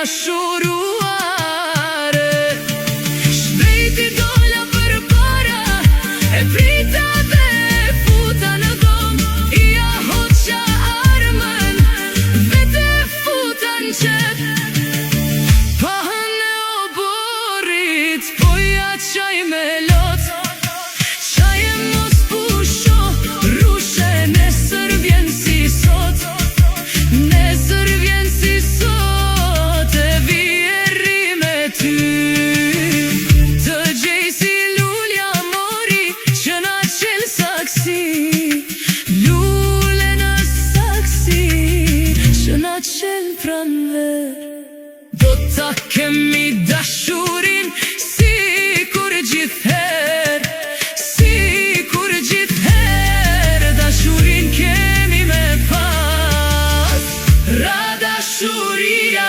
dashuruare. Shpejti dola për para, e prita dhe futa në dom. Ja hoqa armën, vete futa në qep. Pahën e oborit, po ja qaj me lot. Qaj e mos pusho, rushe nesër vjen si sot. Nesër vjen si sot, e vjeri me ty. Të gjej si lulja mori, që na qel saksi. Lule në saksi, që na qel pranver. Do ta kemi dashurin, si kur gjithher. Si kur gjithher, dashurin kemi me pas. Ra dashuria